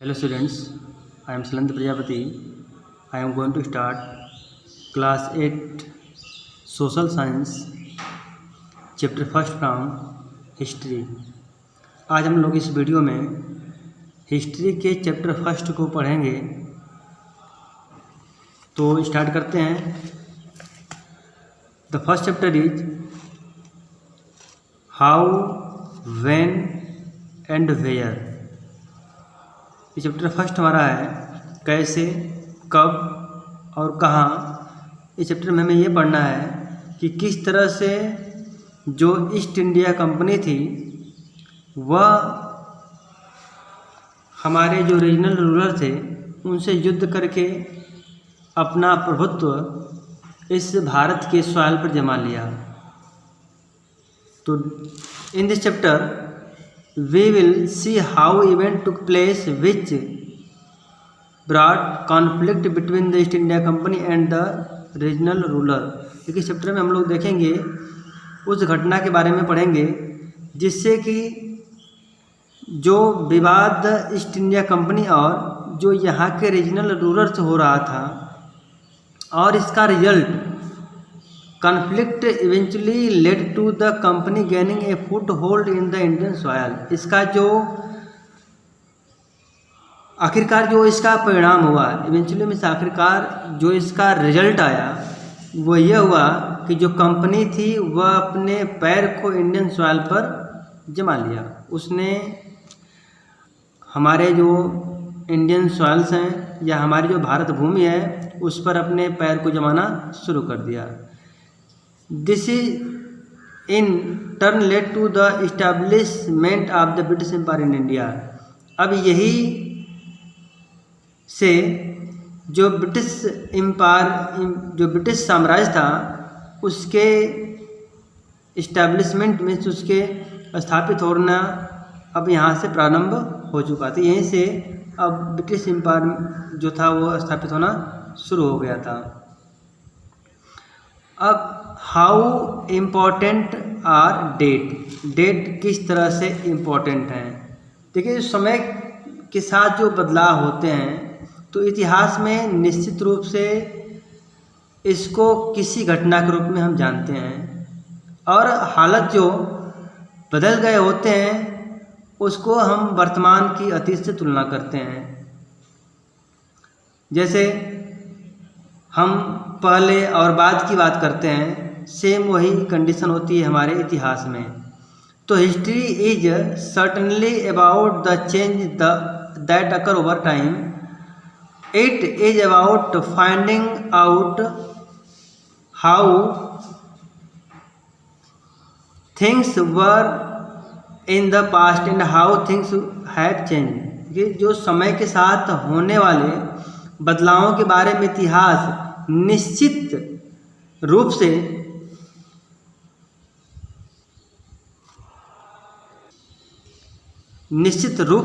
Hello students, I am Salant Prajapati. I am going to start class 8 social science chapter first from history. आज हम लोग इस video में history के chapter first को पढ़ेंगे। तो स्टार्ट करते हैं। The first chapter is how, when and where. ये चैप्टर फर्स्ट हमारा है कैसे, कब और कहाँ। इस चैप्टर में हमें ये पढ़ना है कि किस तरह से जो ईस्ट इंडिया कंपनी थी वह हमारे जो रीजनल रूलर थे उनसे युद्ध करके अपना प्रभुत्व इस भारत के सॉइल पर जमा लिया। तो in this chapter we will see how event took place which brought conflict between the East India Company and the regional ruler। देखिए इस चैप्टर में हम लोग देखेंगे उस घटना के बारे में पढ़ेंगे जिससे कि जो विवाद ईस्ट इंडिया कंपनी और जो यहाँ के रीजनल रूलर से हो रहा था और इसका result conflict eventually led to the company gaining a foothold in the Indian soil. इसका जो आखिरकार जो इसका परिणाम हुआ, इवेंचुअली में आखिरकार जो इसका रिजल्ट आया वो ये हुआ कि जो कंपनी थी वह अपने पैर को इंडियन सॉयल पर जमा लिया। उसने हमारे जो इंडियन सॉयल्स हैं या हमारी जो भारत भूमि है उस पर अपने पैर को जमाना शुरू कर दिया। This is in turn led to the establishment of the British Empire in India। अब यही से जो ब्रिटिश साम्राज्य था उसके इस्टेब्लिशमेंट में उसके स्थापित होना अब यहाँ से प्रारंभ हो चुका था। यहीं से अब ब्रिटिश एम्पायर जो था वो स्थापित होना शुरू हो गया था। अब हाउ इम्पोर्टेंट आर डेट किस तरह से इम्पोर्टेंट हैं। देखिए समय के साथ जो बदलाव होते हैं तो इतिहास में निश्चित रूप से इसको किसी घटना के रूप में हम जानते हैं और हालत जो बदल गए होते हैं उसको हम वर्तमान की अतीत से तुलना करते हैं। जैसे हम पहले और बाद की बात करते हैं, सेम वही कंडीशन होती है हमारे इतिहास में। तो history is certainly about the change that occur over time. It is about finding out how things were in the past and how things have change. ये जो समय के साथ होने वाले बदलावों के बारे में इतिहास निश्चित रूप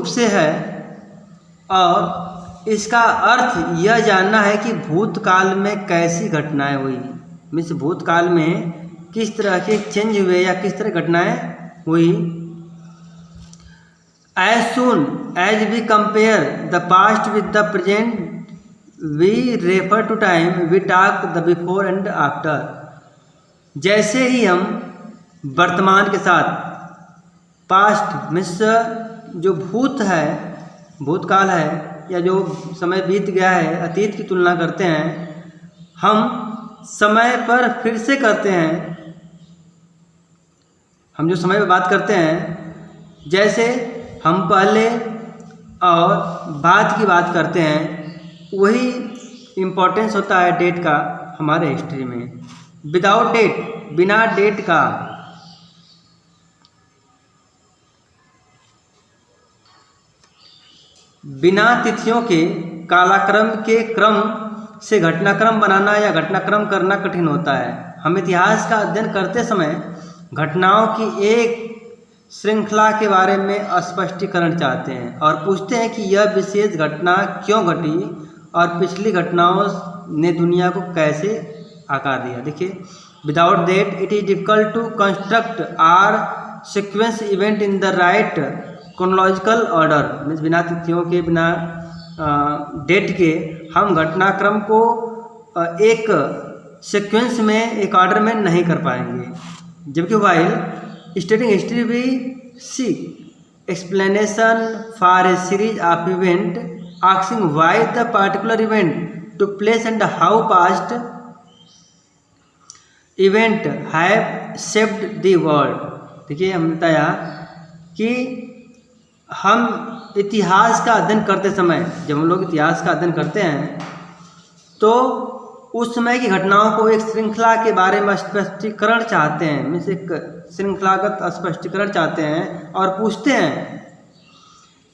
से है और इसका अर्थ यह जानना है कि भूतकाल में कैसी घटनाएं हुई, मीन्स भूतकाल में किस तरह के चेंज हुए या किस तरह घटनाएं हुई। As soon as we compare the past with the present we refer to time we talk the before and after. जैसे ही हम वर्तमान के साथ पास्ट मीन्स जो भूतकाल है या जो समय बीत गया है अतीत की तुलना करते हैं, हम समय पर फिर से करते हैं। हम जो समय पर बात करते हैं जैसे हम पहले और बाद की बात करते हैं वही इम्पोर्टेंस होता है डेट का हमारे हिस्ट्री में। विदाउट डेट, बिना डेट का बिना तिथियों के कालाक्रम के क्रम से घटनाक्रम बनाना या घटनाक्रम करना कठिन होता है। हम इतिहास का अध्ययन करते समय घटनाओं की एक श्रृंखला के बारे में स्पष्टीकरण चाहते हैं और पूछते हैं कि यह विशेष घटना क्यों घटी और पिछली घटनाओं ने दुनिया को कैसे आकार दिया। देखिए without that it is difficult to construct or sequence event in the right chronological order means बिना तिथियों के, बिना डेट के हम घटनाक्रम को एक सीक्वेंस में, एक ऑर्डर में नहीं कर पाएंगे। जबकि while studying history we see explanation for a series of event asking why the particular event took place and how past event have shaped the world. देखिए हमने बताया कि हम इतिहास का अध्ययन करते समय, जब हम लोग इतिहास का अध्ययन करते हैं तो उस समय की घटनाओं को एक श्रृंखला के बारे में स्पष्टीकरण चाहते हैं, मीन्स एक श्रृंखलागत स्पष्टीकरण चाहते हैं और पूछते हैं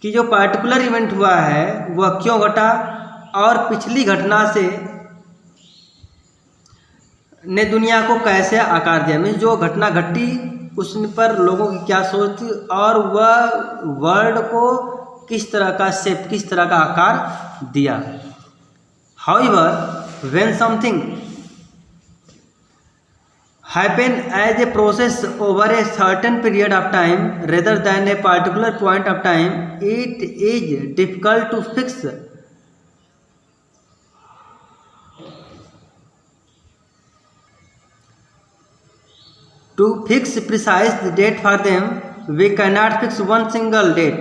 कि जो पार्टिकुलर इवेंट हुआ है वह क्यों घटा और पिछली घटना से ने दुनिया को कैसे आकार दिया, मीन्स जो घटना घटी उस पर लोगों की क्या सोच थी और वह वर्ल्ड को किस तरह का शेप, किस तरह का आकार दिया। However when something happen as a process over a certain period of time rather than a particular point of time, it is difficult to fix precise date for them. We cannot fix one single date.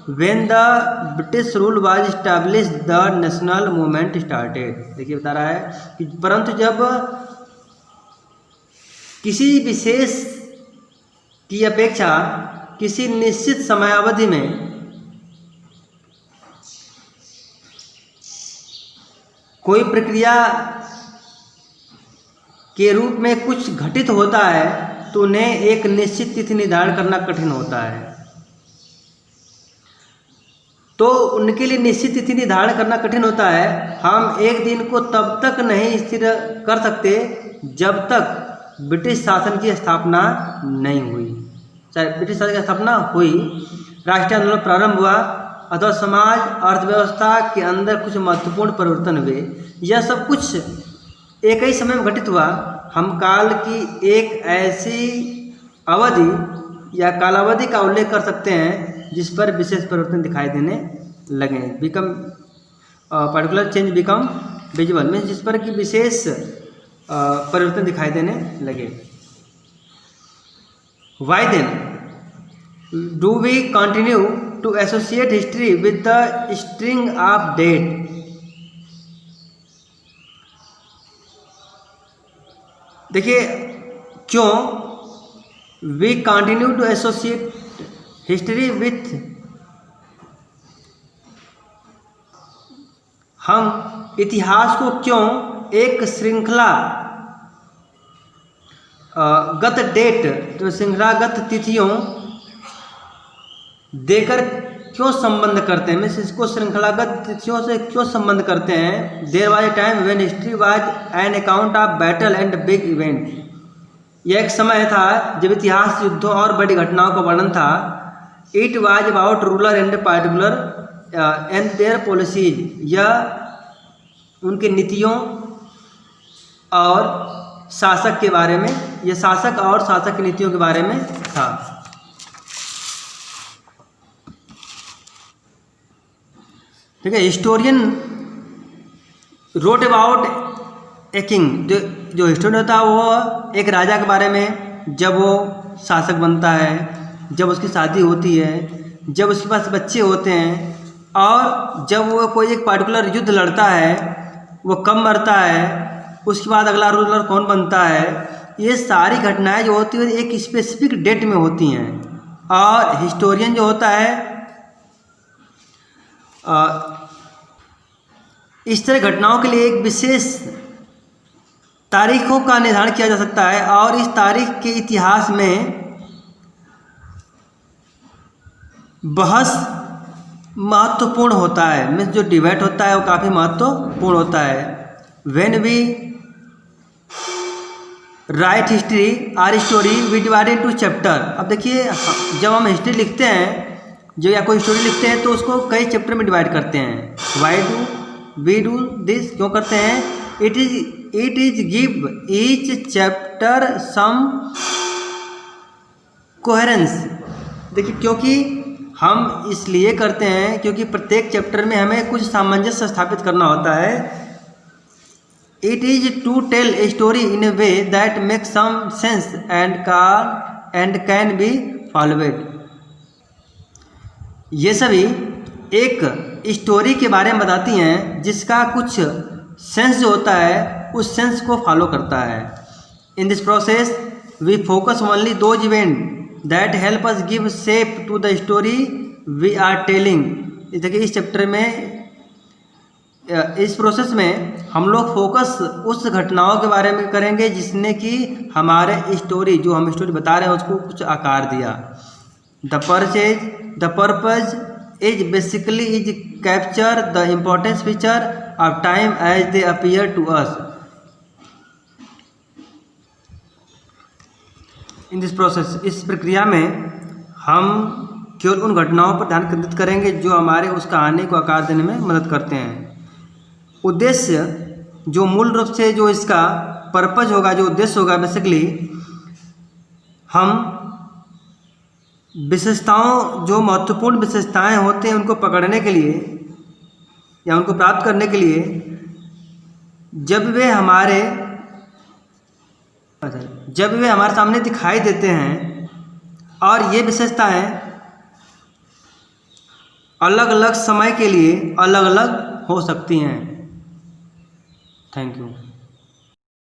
When the British rule was established, the national movement started. देखिए बता रहा है कि परंतु जब किसी विशेष की अपेक्षा किसी निश्चित समयावधि में कोई प्रक्रिया के रूप में कुछ घटित होता है तो उन्हें एक निश्चित तिथि निर्धारण करना कठिन होता है। तो उनके लिए निश्चित तिथि निर्धारण करना कठिन होता है। हम एक दिन को तब तक नहीं स्थिर कर सकते जब तक ब्रिटिश शासन की स्थापना नहीं हुई। चाहे ब्रिटिश शासन की स्थापना हुई, राष्ट्रीय आंदोलन प्रारंभ हुआ अथवा समाज अर्थव्यवस्था के अंदर कुछ महत्वपूर्ण परिवर्तन हुए, यह सब कुछ एक ही समय में घटित हुआ। हम काल की एक ऐसी अवधि या कालावधि का उल्लेख कर सकते हैं जिस पर विशेष परिवर्तन दिखाई देने लगे। Become particular change become visible means जिस पर कि विशेष परिवर्तन दिखाई देने लगे। Why then do we continue to associate history with the string of date. देखिए क्यों we continue to associate history with, हम इतिहास को क्यों एक श्रृंखला गत डेट, तो श्रृंखलागत तिथियों देकर क्यों संबंध करते हैं, मीन्स इसको श्रृंखलागत तिथियों से क्यों संबंध करते हैं। There was a time when history was an account of battle and big event. यह एक समय था जब इतिहास युद्धों और बड़ी घटनाओं का वर्णन था। It was about ruler and particular and there policies, यह उनके नीतियों और शासक के बारे में, यह शासक और शासक की नीतियों के बारे में था। ठीक है, historian wrote about a king, जो हिस्टोरियन होता है वो एक राजा के बारे में, जब वो शासक बनता है, जब उसकी शादी होती है, जब उसके पास बच्चे होते हैं और जब वो कोई एक पार्टिकुलर युद्ध लड़ता है, वो कब मरता है, उसके बाद अगला रूलर कौन बनता है। ये सारी घटनाएं जो होती है एक स्पेसिफिक डेट में होती हैं। और हिस्टोरियन जो होता है इस तरह घटनाओं के लिए एक विशेष तारीखों का निर्धारण किया जा सकता है और इस तारीख के इतिहास में बहस महत्वपूर्ण होता है, मीन्स जो डिबेट होता है वो काफ़ी महत्वपूर्ण होता है। When we write history or story we divide into chapter. अब देखिए जब हम हिस्ट्री लिखते हैं, जो या कोई स्टोरी लिखते हैं, तो उसको कई चैप्टर में डिवाइड करते हैं। Why do we do this, क्यों करते हैं। It is give each chapter some coherence. देखिए क्योंकि हम इसलिए करते हैं क्योंकि प्रत्येक चैप्टर में हमें कुछ सामंजस्य स्थापित करना होता है। It is to tell a story in a way that make some sense and can be followed. ये सभी एक स्टोरी के बारे में बताती हैं जिसका कुछ सेंस जो होता है उस सेंस को फॉलो करता है। In this process we focus only those event that help us give shape to the story we are telling. देखिए इस चैप्टर में, इस प्रोसेस में हम लोग फोकस उस घटनाओं के बारे में करेंगे जिसने कि हमारे स्टोरी, जो हम स्टोरी बता रहे हैं उसको कुछ आकार दिया। The purpose is basically is capture the importance feature of time as they appear to us. In this process, इस प्रक्रिया में हम केवल उन घटनाओं पर ध्यान केंद्रित करेंगे जो हमारे उस कहानी को आकार देने में मदद करते हैं। उद्देश्य, जो मूल रूप से जो इसका पर्पज होगा, जो उद्देश्य होगा, बेसिकली हम विशेषताओं, जो महत्वपूर्ण विशेषताएं होते हैं उनको पकड़ने के लिए या उनको प्राप्त करने के लिए, जब वे हमारे सामने दिखाई देते हैं, और ये विशेषताएं अलग अलग समय के लिए अलग अलग हो सकती हैं। Thank you.